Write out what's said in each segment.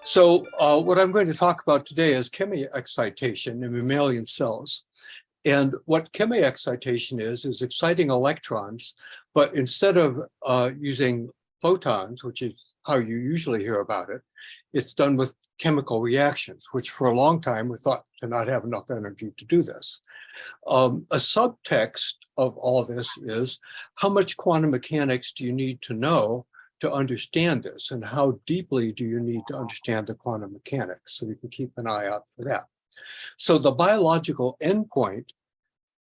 So what I'm going to talk about today is chemiexcitation in mammalian cells. And what chemiexcitation is exciting electrons, but instead of using photons, which is how you usually hear about it, it's done with chemical reactions, which for a long time we thought to not have enough energy to do this. A subtext of all this is how much quantum mechanics do you need to know to understand this, and how deeply do you need to understand the quantum mechanics? So you can keep an eye out for that. So the biological endpoint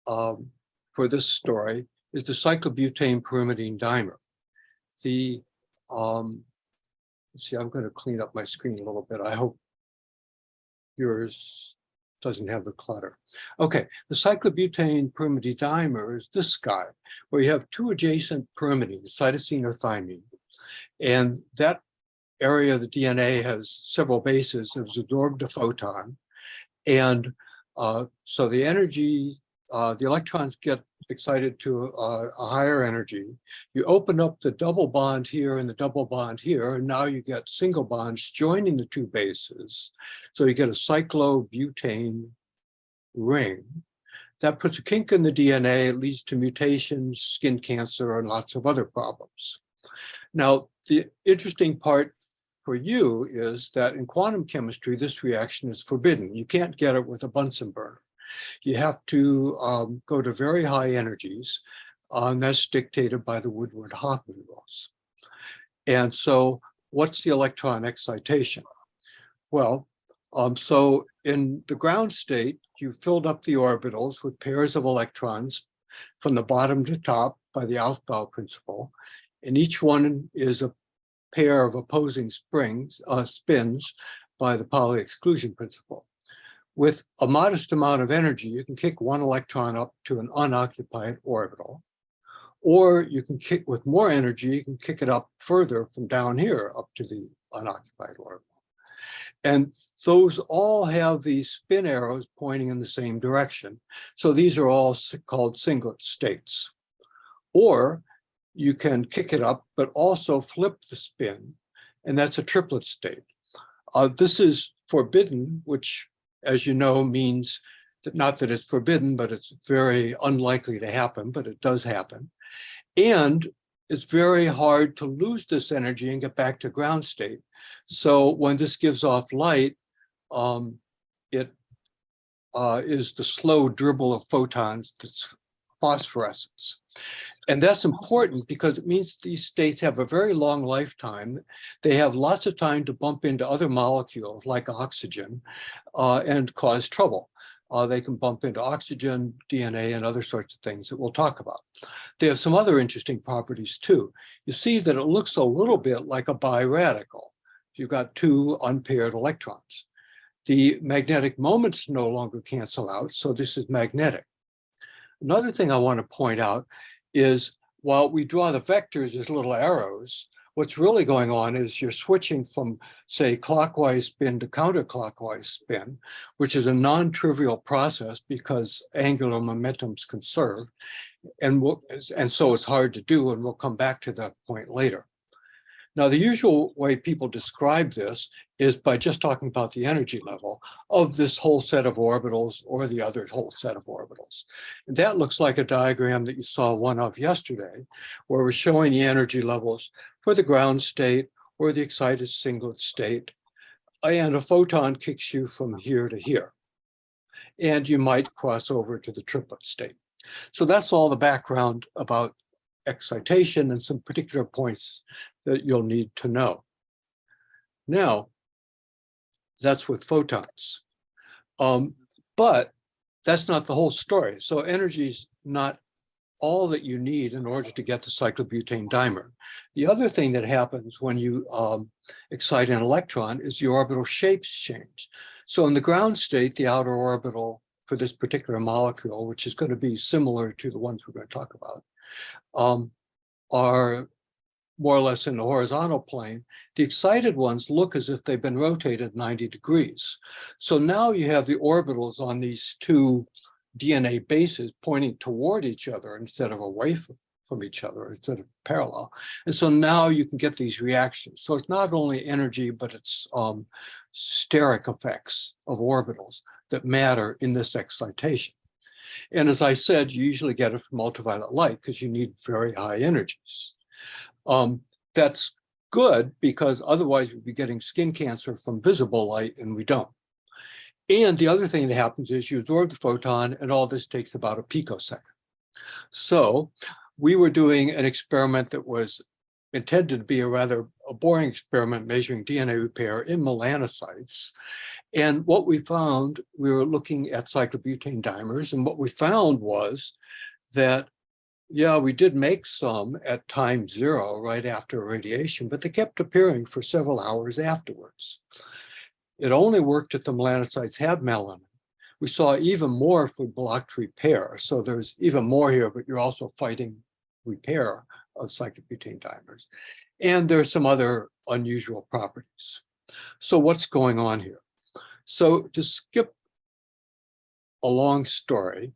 for this story is the cyclobutane pyrimidine dimer. The let's see, I'm going to clean up my screen a little bit. I hope yours doesn't have the clutter. Okay, the cyclobutane pyrimidine dimer is this guy, where you have two adjacent pyrimidines, cytosine or thymine. And that area of the DNA has several bases. It's absorbed a photon. And so the energy, the electrons get excited to a higher energy. You open up the double bond here and the double bond here, and now you get single bonds joining the two bases. So you get a cyclobutane ring. That puts a kink in the DNA. It leads to mutations, skin cancer, and lots of other problems. Now, the interesting part for you is that in quantum chemistry, this reaction is forbidden. You can't get it with a Bunsen burner. You have to go to very high energies, and that's dictated by the Woodward-Hoffman rules. And so what's the electron excitation? Well, so in the ground state, you filled up the orbitals with pairs of electrons from the bottom to top by the Aufbau principle. And each one is a pair of opposing spins by the Pauli exclusion principle. With a modest amount of energy, you can kick one electron up to an unoccupied orbital, or you can kick with more energy, you can kick it up further from down here up to the unoccupied orbital. And those all have these spin arrows pointing in the same direction. So these are all called singlet states. Or you can kick it up, but also flip the spin, and that's a triplet state. This is forbidden, which, as you know, means that not that it's forbidden, but it's very unlikely to happen, but it does happen. And it's very hard to lose this energy and get back to ground state. So when this gives off light, it is the slow dribble of photons that's phosphorescence. And that's important because it means these states have a very long lifetime. They have lots of time to bump into other molecules like oxygen and cause trouble. They can bump into oxygen, DNA, and other sorts of things that we'll talk about. They have some other interesting properties too. You see that it looks a little bit like a biradical. You've got two unpaired electrons. The magnetic moments no longer cancel out, so this is magnetic. Another thing I want to point out is while we draw the vectors as little arrows, what's really going on is you're switching from, say, clockwise spin to counterclockwise spin, which is a non-trivial process because angular momentum's conserved. And so it's hard to do, and we'll come back to that point later. Now, the usual way people describe this is by just talking about the energy level of this whole set of orbitals or the other whole set of orbitals. And that looks like a diagram that you saw one of yesterday, where we're showing the energy levels for the ground state or the excited singlet state. And a photon kicks you from here to here. And you might cross over to the triplet state. So that's all the background about excitation and some particular points that you'll need to know. Now, that's with photons. But that's not the whole story. So energy is not all that you need in order to get the cyclobutane dimer. The other thing that happens when you excite an electron is the orbital shapes change. So in the ground state, the outer orbital for this particular molecule, which is going to be similar to the ones we're going to talk about, are more or less in the horizontal plane. The excited ones look as if they've been rotated 90 degrees. So now you have the orbitals on these two DNA bases pointing toward each other instead of away from each other instead of parallel. And so now you can get these reactions. So it's not only energy, but it's steric effects of orbitals that matter in this excitation. And as I said, you usually get it from ultraviolet light because you need very high energies. That's good because otherwise we'd be getting skin cancer from visible light, and we don't. And the other thing that happens is you absorb the photon, and all this takes about a picosecond. So we were doing an experiment that was intended to be a boring experiment measuring DNA repair in melanocytes. And what we found, we were looking at cyclobutane dimers, and what we found was that, yeah, we did make some at time 0 right after irradiation, but they kept appearing for several hours afterwards. It only worked if the melanocytes had melanin. We saw even more if we blocked repair. So there's even more here, but you're also fighting repair of cyclobutane dimers. And there's some other unusual properties. So what's going on here? So to skip a long story,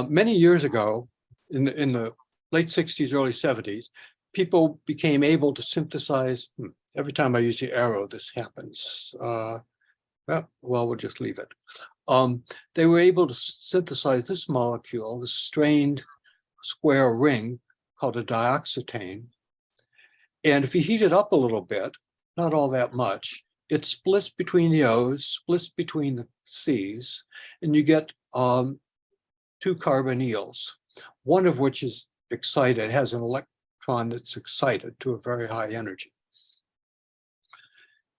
many years ago, in the late 60s, early 70s, people became able to synthesize, every time I use the arrow, this happens. Well, we'll just leave it. They were able to synthesize this molecule, this strained square ring called a dioxetane. And if you heat it up a little bit, not all that much, it splits between the O's, splits between the C's, and you get 2 carbonyls, one of which is excited, has an electron that's excited to a very high energy.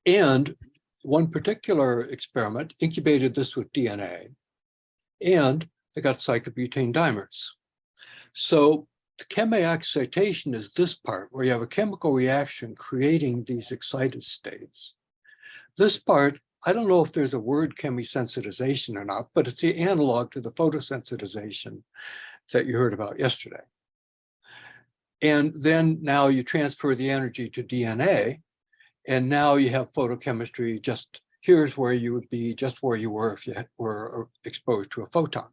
And one particular experiment incubated this with DNA, and they got cyclobutane dimers. So the chemiexcitation is this part where you have a chemical reaction creating these excited states. This part, I don't know if there's a word chemisensitization or not, but it's the analog to the photosensitization that you heard about yesterday. And then now you transfer the energy to DNA, and now you have photochemistry. Just here's where you would be, just where you were if you were exposed to a photon.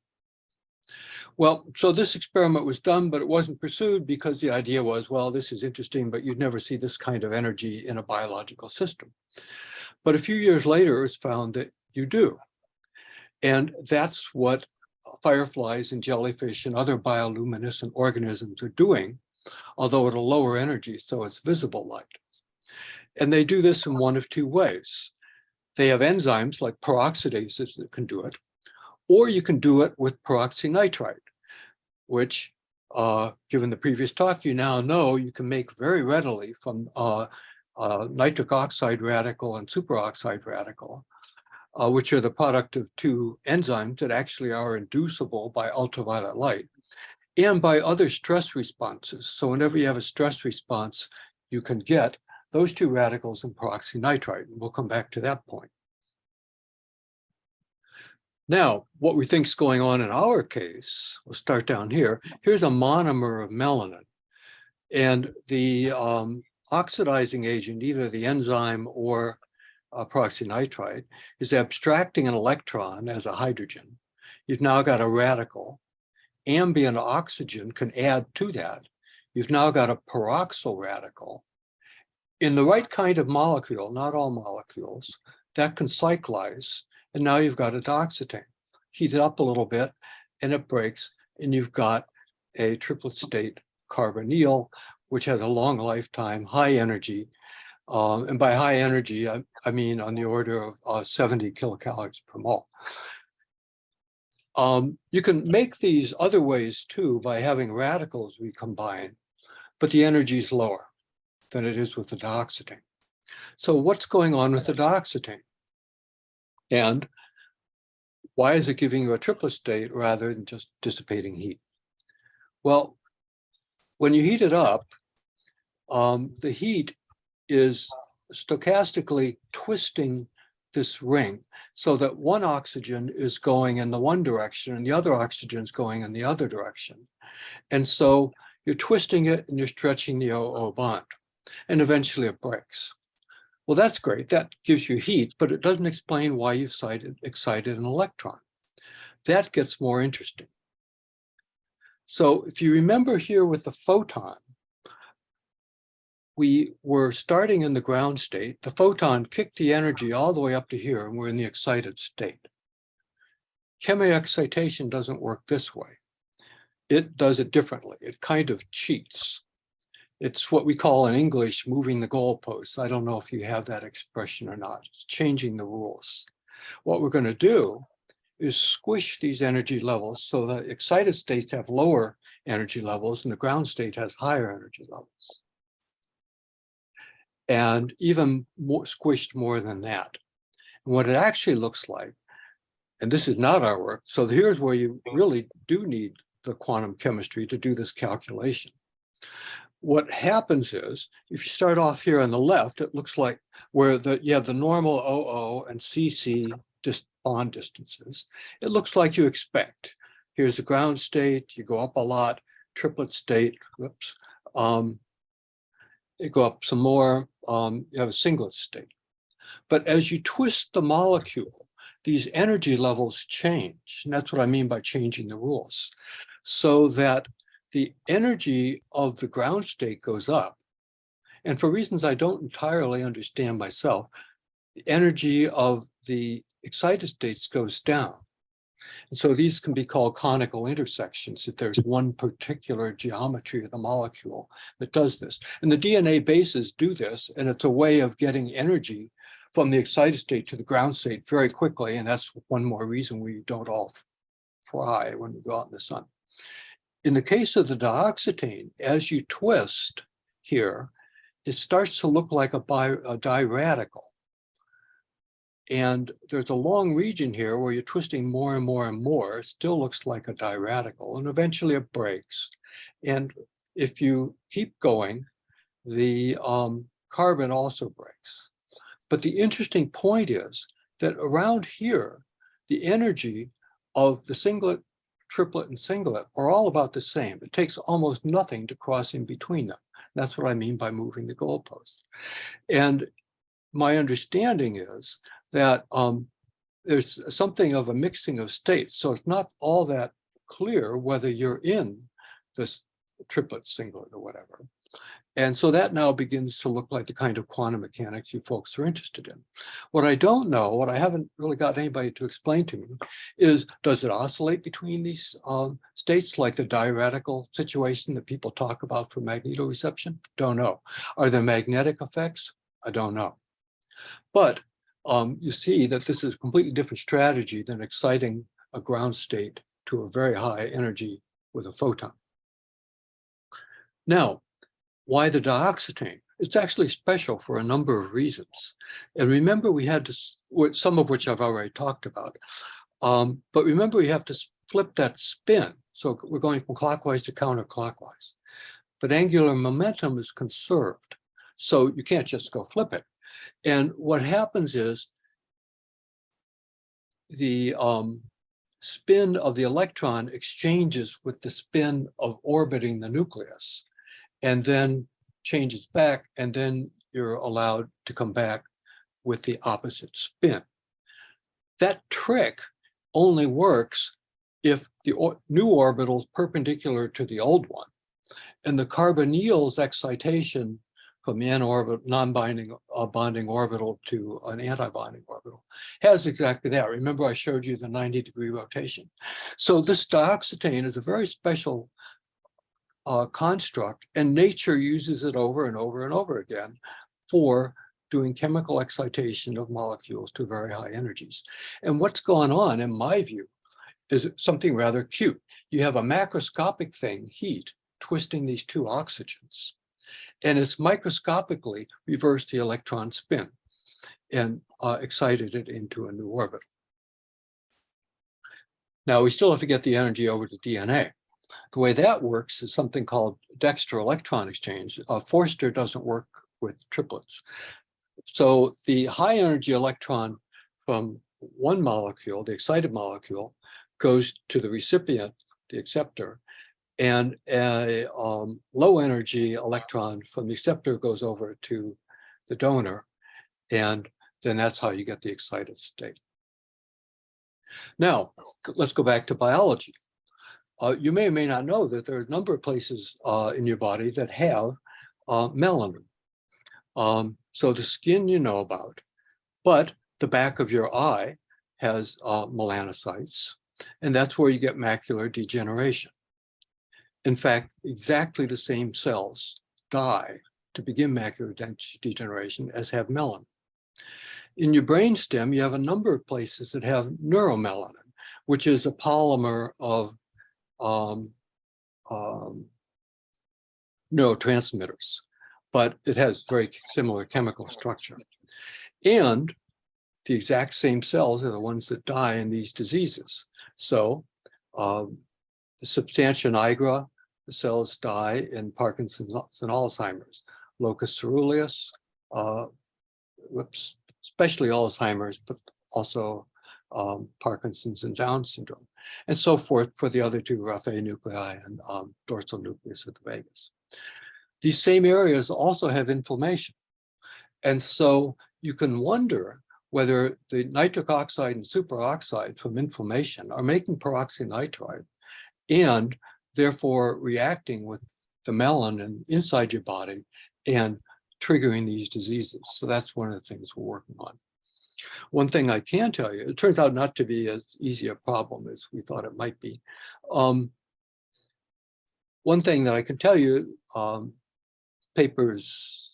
Well, so this experiment was done, but it wasn't pursued because the idea was, well, this is interesting, but you'd never see this kind of energy in a biological system. But a few years later, it was found that you do. And that's what fireflies and jellyfish and other bioluminescent organisms are doing, although at a lower energy, so it's visible light. And they do this in one of 2 ways. They have enzymes like peroxidases that can do it, or you can do it with peroxynitrite, which, given the previous talk, you now know you can make very readily from nitric oxide radical and superoxide radical, which are the product of 2 enzymes that actually are inducible by ultraviolet light and by other stress responses. So whenever you have a stress response, you can get those 2 radicals in peroxynitrite, and we'll come back to that point. Now, what we think is going on in our case, we'll start down here. Here's a monomer of melanin, and the oxidizing agent, either the enzyme or peroxynitrite, is abstracting an electron as a hydrogen. You've now got a radical. Ambient oxygen can add to that. You've now got a peroxyl radical. In the right kind of molecule, not all molecules, that can cyclize, and now you've got a dioxetane. Heat it up a little bit, and it breaks, and you've got a triplet state carbonyl, which has a long lifetime, high energy. And by high energy, I mean on the order of 70 kilocalories per mole. You can make these other ways too by having radicals recombine, but the energy is lower than it is with the dioxetane. So what's going on with the dioxetane? And why is it giving you a triplet state rather than just dissipating heat? Well, when you heat it up, the heat is stochastically twisting this ring so that one oxygen is going in the one direction and the other oxygen is going in the other direction. And so you're twisting it and you're stretching the OO bond, and eventually it breaks. Well, that's great. That gives you heat, but it doesn't explain why you've excited an electron. That gets more interesting. So if you remember here with the photon, we were starting in the ground state. The photon kicked the energy all the way up to here, and we're in the excited state. Chemiexcitation doesn't work this way. It does it differently. It kind of cheats. It's what we call in English moving the goalposts. I don't know if you have that expression or not. It's changing the rules. What we're going to do is squish these energy levels so that excited states have lower energy levels and the ground state has higher energy levels. And even more squished more than that. And what it actually looks like, and this is not our work, so here's where you really do need the quantum chemistry to do this calculation. What happens is, if you start off here on the left, it looks like where you have the normal OO and CC bond distances. It looks like you expect. Here's the ground state, you go up a lot, triplet state, whoops. You go up some more, you have a singlet state. But as you twist the molecule, these energy levels change. And that's what I mean by changing the rules. So that the energy of the ground state goes up. And for reasons I don't entirely understand myself, the energy of the excited states goes down. And so these can be called conical intersections if there's one particular geometry of the molecule that does this. And the DNA bases do this, and it's a way of getting energy from the excited state to the ground state very quickly. And that's one more reason we don't all fry when we go out in the sun. In the case of the dioxetane, as you twist here, it starts to look like a diradical. And there's a long region here where you're twisting more and more and more. It still looks like a diradical, and eventually it breaks. And if you keep going, the carbon also breaks. But the interesting point is that around here, the energy of the singlet, triplet, and singlet are all about the same. It takes almost nothing to cross in between them. That's what I mean by moving the goalposts. And my understanding is that there's something of a mixing of states. So it's not all that clear whether you're in this triplet, singlet, or whatever. And so that now begins to look like the kind of quantum mechanics you folks are interested in. What I don't know, what I haven't really got anybody to explain to me, is does it oscillate between these states like the diradical situation that people talk about for magnetoreception? Don't know. Are there magnetic effects? I don't know. But you see that this is a completely different strategy than exciting a ground state to a very high energy with a photon. Now, why the dioxetane? It's actually special for a number of reasons. And remember, we had to, some of which I've already talked about, but remember we have to flip that spin. So we're going from clockwise to counterclockwise. But angular momentum is conserved. So you can't just go flip it. And what happens is the spin of the electron exchanges with the spin of orbiting the nucleus, and then changes back, and then you're allowed to come back with the opposite spin. That trick only works if the new orbital is perpendicular to the old one, and the carbonyl's excitation from the non-binding bonding orbital to an antibonding orbital has exactly that. Remember, I showed you the 90-degree rotation. So this dioxetane is a very special construct, and nature uses it over and over and over again for doing chemical excitation of molecules to very high energies. And what's going on, in my view, is something rather cute. You have a macroscopic thing, heat, twisting these two oxygens. And it's microscopically reversed the electron spin and excited it into a new orbital. Now, we still have to get the energy over to DNA. The way that works is something called dextro-electron exchange. Forster doesn't work with triplets. So the high energy electron from one molecule, the excited molecule, goes to the recipient, the acceptor, and a low energy electron from the acceptor goes over to the donor, and then that's how you get the excited state. Now, let's go back to biology. you may or may not know that there are a number of places in your body that have melanin. So the skin you know about, but the back of your eye has melanocytes, and that's where you get macular degeneration. In fact, exactly the same cells die to begin macular degeneration as have melanin. In your brainstem, you have a number of places that have neuromelanin, which is a polymer of neurotransmitters, but it has very similar chemical structure. And the exact same cells are the ones that die in these diseases. So the substantia nigra, the cells die in Parkinson's and Alzheimer's, locus coeruleus, especially Alzheimer's, but also Parkinson's and Down syndrome, and so forth for the other two, raphe nuclei and dorsal nucleus of the vagus. These same areas also have inflammation. And so you can wonder whether the nitric oxide and superoxide from inflammation are making peroxynitrite and therefore reacting with the melanin inside your body and triggering these diseases. So that's one of the things we're working on. One thing I can tell you, it turns out not to be as easy a problem as we thought it might be. One thing that I can tell you, papers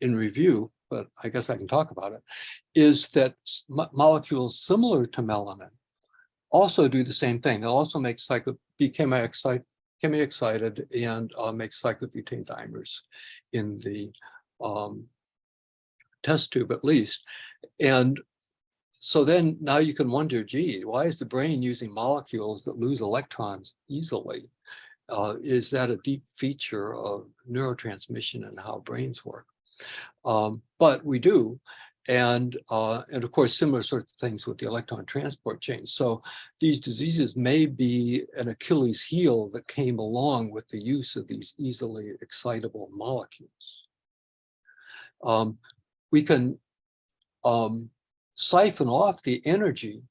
in review, but I guess I can talk about it, is that molecules similar to melanin also do the same thing. They'll also make be chemiexcited and make cyclobutane dimers in the test tube at least. And so then now you can wonder, gee, why is the brain using molecules that lose electrons easily? Is that a deep feature of neurotransmission and how brains work? But we do. And of course, similar sorts of things with the electron transport chain. So these diseases may be an Achilles heel that came along with the use of these easily excitable molecules. We can siphon off the energy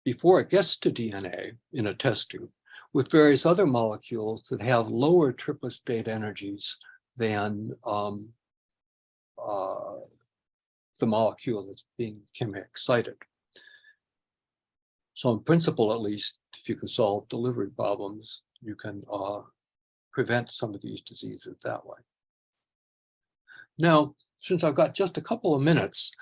before it gets to DNA in a test tube with various other molecules that have lower triplet state energies than the molecule that's being chemi-excited. So in principle, at least, if you can solve delivery problems, you can prevent some of these diseases that way. Now, since I've got just a couple of minutes,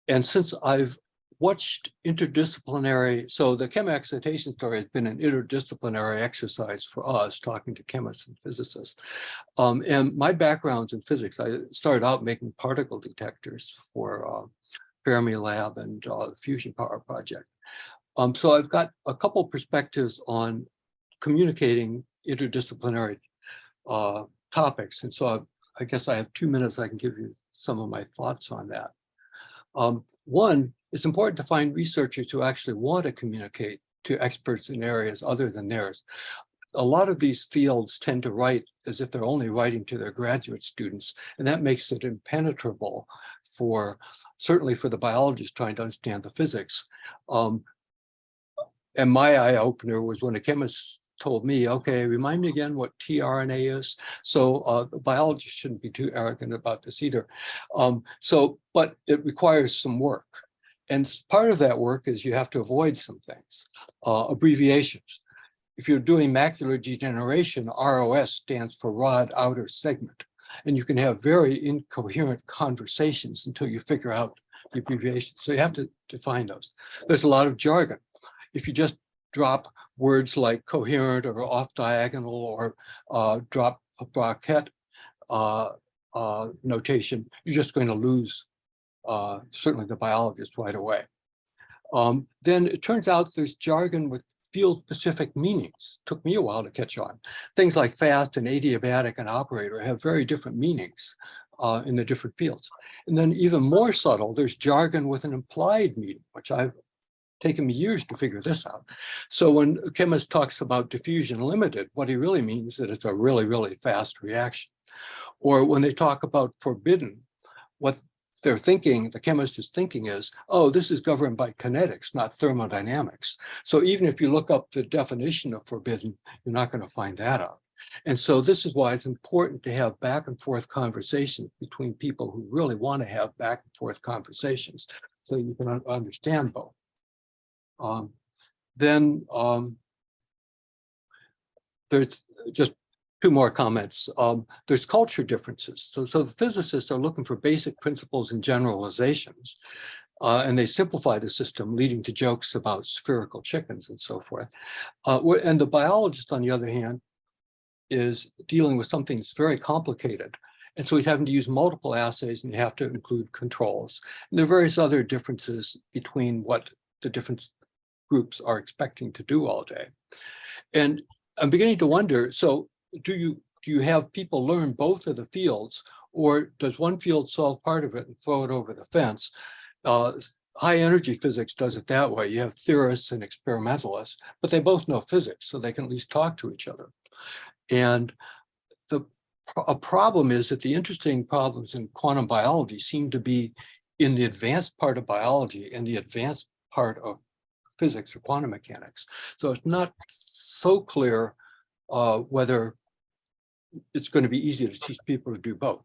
and since I've watched interdisciplinary, so the chemiexcitation story has been an interdisciplinary exercise for us, talking to chemists and physicists. And my background's in physics. I started out making particle detectors for Fermilab and the Fusion Power Project. So I've got a couple perspectives on communicating interdisciplinary topics. And so I guess I have 2 minutes. I can give you some of my thoughts on that. One, it's important to find researchers who actually want to communicate to experts in areas other than theirs. A lot of these fields tend to write as if they're only writing to their graduate students, and that makes it impenetrable for, certainly for the biologists trying to understand the physics. And my eye opener was when a chemist told me, okay, remind me again what tRNA is. So biologists shouldn't be too arrogant about this either. But it requires some work. And part of that work is you have to avoid some things, abbreviations. If you're doing macular degeneration, ROS stands for rod outer segment. And you can have very incoherent conversations until you figure out the abbreviations. So you have to define those. There's a lot of jargon. If you just drop words like coherent or off diagonal or drop a bracket notation, you're just going to lose certainly the biologist right away. Then it turns out there's jargon with field-specific meanings. Took me a while to catch on. Things like fast and adiabatic and operator have very different meanings in the different fields. And then even more subtle, there's jargon with an implied meaning, which I've taken me years to figure this out. So when a chemist talks about diffusion limited, what he really means is that it's a really, really fast reaction. Or when they talk about forbidden, what they're thinking, the chemist is thinking is, oh, this is governed by kinetics, not thermodynamics. So even if you look up the definition of forbidden, you're not going to find that out. And so this is why it's important to have back and forth conversations between people who really want to have back and forth conversations so you can understand both. There's just two more comments. There's culture differences. So the physicists are looking for basic principles and generalizations, and they simplify the system, leading to jokes about spherical chickens and so forth. And the biologist, on the other hand, is dealing with something that's very complicated. And so he's having to use multiple assays, and you have to include controls. And there are various other differences between what the different groups are expecting to do all day. And I'm beginning to wonder, so do you have people learn both of the fields, or does one field solve part of it and throw it over the fence? High energy physics does it that way. You have theorists and experimentalists, but they both know physics, so they can at least talk to each other. And a problem is that the interesting problems in quantum biology seem to be in the advanced part of biology and the advanced part of physics or quantum mechanics. So it's not so clear whether it's going to be easy to teach people to do both.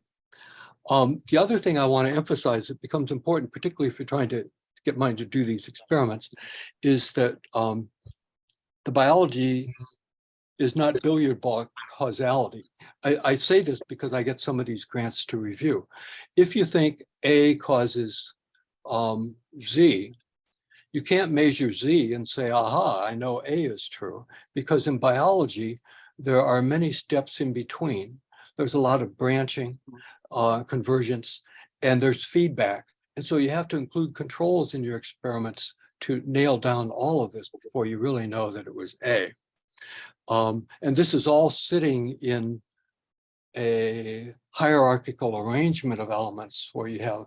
The other thing I want to emphasize that becomes important, particularly if you're trying to get money to do these experiments, is that the biology is not billiard ball causality. I say this because I get some of these grants to review. If you think A causes Z, you can't measure Z and say, aha, I know A is true, because in biology, there are many steps in between. There's a lot of branching, convergence, and there's feedback. And so you have to include controls in your experiments to nail down all of this before you really know that it was A. And this is all sitting in a hierarchical arrangement of elements where you have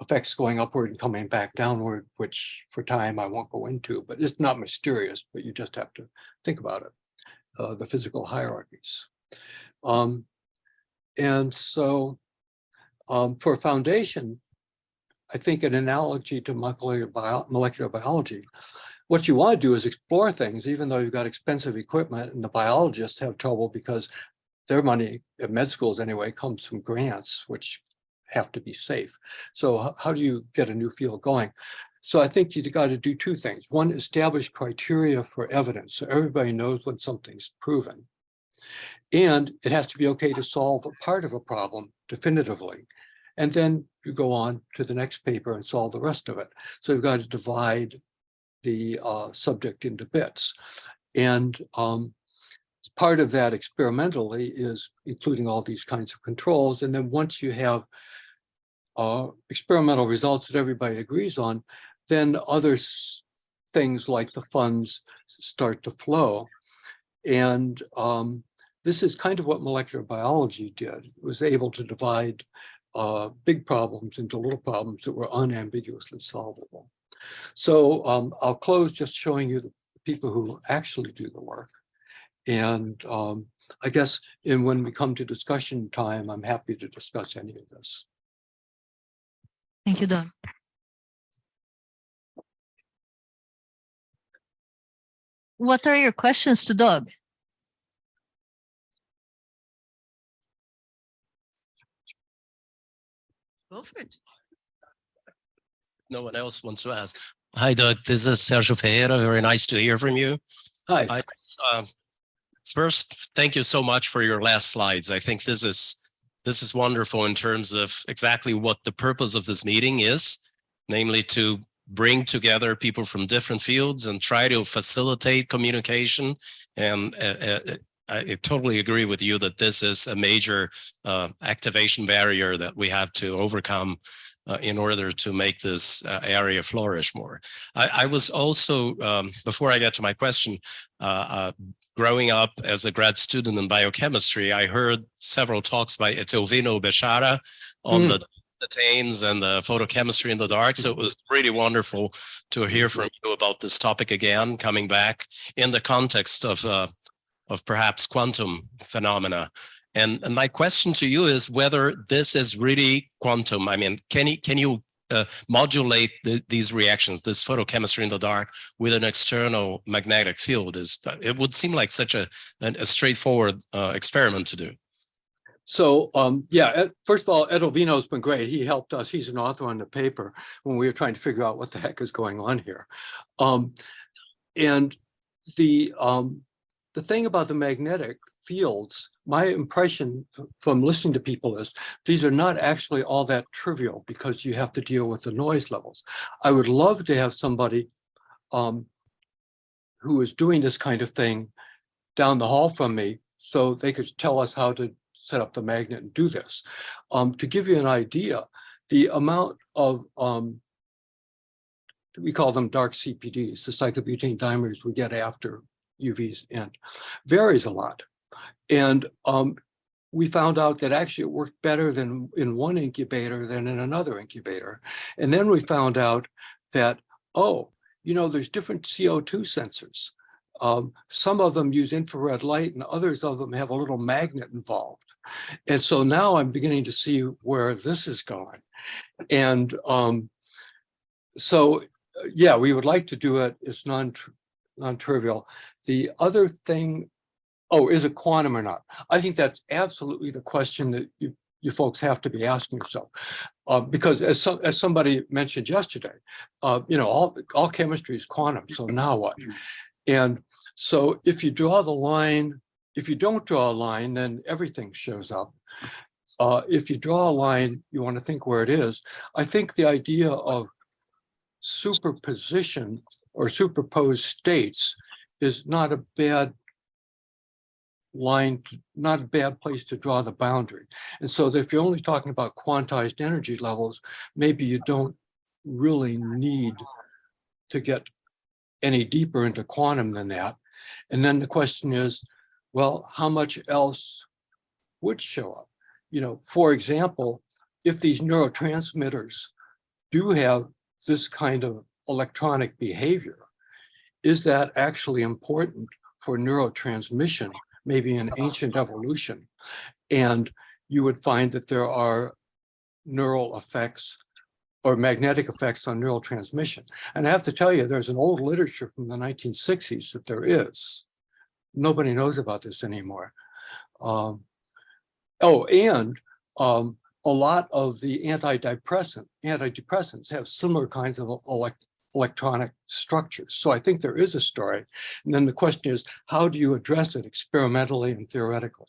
effects going upward and coming back downward, which for time I won't go into, but it's not mysterious, but you just have to think about it, the physical hierarchies. And so for a foundation, I think an analogy to molecular biology, what you want to do is explore things, even though you've got expensive equipment, and the biologists have trouble because their money, at med schools anyway, comes from grants, which have to be safe. So how do you get a new field going? So I think you've got to do two things. One, establish criteria for evidence, so everybody knows when something's proven. And it has to be okay to solve a part of a problem definitively. And then you go on to the next paper and solve the rest of it. So you've got to divide the subject into bits. And part of that experimentally is including all these kinds of controls. And then once you have experimental results that everybody agrees on, then other things like the funds start to flow. And this is kind of what molecular biology did. It was able to divide big problems into little problems that were unambiguously solvable. So I'll close just showing you the people who actually do the work. And I guess when we come to discussion time, I'm happy to discuss any of this. Thank you, Don. What are your questions to Doug? Go for it. No one else wants to ask. Hi, Doug. This is Sergio Ferreira. Very nice to hear from you. Hi. First, thank you so much for your last slides. I think this is wonderful in terms of exactly what the purpose of this meeting is, namely to bring together people from different fields and try to facilitate communication. And I totally agree with you that this is a major activation barrier that we have to overcome in order to make this area flourish more. I was also, before I get to my question, growing up as a grad student in biochemistry, I heard several talks by Etelvino Bechara on the tanes and the photochemistry in the dark. So it was really wonderful to hear from you about this topic again, coming back in the context of perhaps quantum phenomena. And my question to you is whether this is really quantum. I mean, can you modulate these reactions, this photochemistry in the dark, with an external magnetic field? It would seem like such a straightforward experiment to do. So, yeah, first of all, Ed Ovino's been great. He helped us. He's an author on the paper when we were trying to figure out what the heck is going on here. And the thing about the magnetic fields, my impression from listening to people is these are not actually all that trivial because you have to deal with the noise levels. I would love to have somebody who is doing this kind of thing down the hall from me so they could tell us how to set up the magnet and do this. To give you an idea, the amount of, we call them dark CPDs, the cyclobutane dimers we get after UV's end, varies a lot. And we found out that actually it worked better than in one incubator than in another incubator. And then we found out that, oh, you know, there's different CO2 sensors. Some of them use infrared light and others of them have a little magnet involved. And so now I'm beginning to see where this is going. And so, yeah, we would like to do it. It's non-trivial. The other thing, oh, is it quantum or not? I think that's absolutely the question that you folks have to be asking yourself. Because as somebody mentioned yesterday, you know, all chemistry is quantum, so now what? And so if you draw the line, if you don't draw a line, then everything shows up. If you draw a line, you want to think where it is. I think the idea of superposition or superposed states is not a bad line, not a bad place to draw the boundary. And so if you're only talking about quantized energy levels, maybe you don't really need to get any deeper into quantum than that. And then the question is, well, how much else would show up? You know, for example, if these neurotransmitters do have this kind of electronic behavior, is that actually important for neurotransmission, maybe in ancient evolution? And you would find that there are neural effects or magnetic effects on neural transmission. And I have to tell you, there's an old literature from the 1960s that there is. Nobody knows about this anymore. A lot of the antidepressants have similar kinds of electronic structures. So I think there is a story. And then the question is, how do you address it experimentally and theoretically?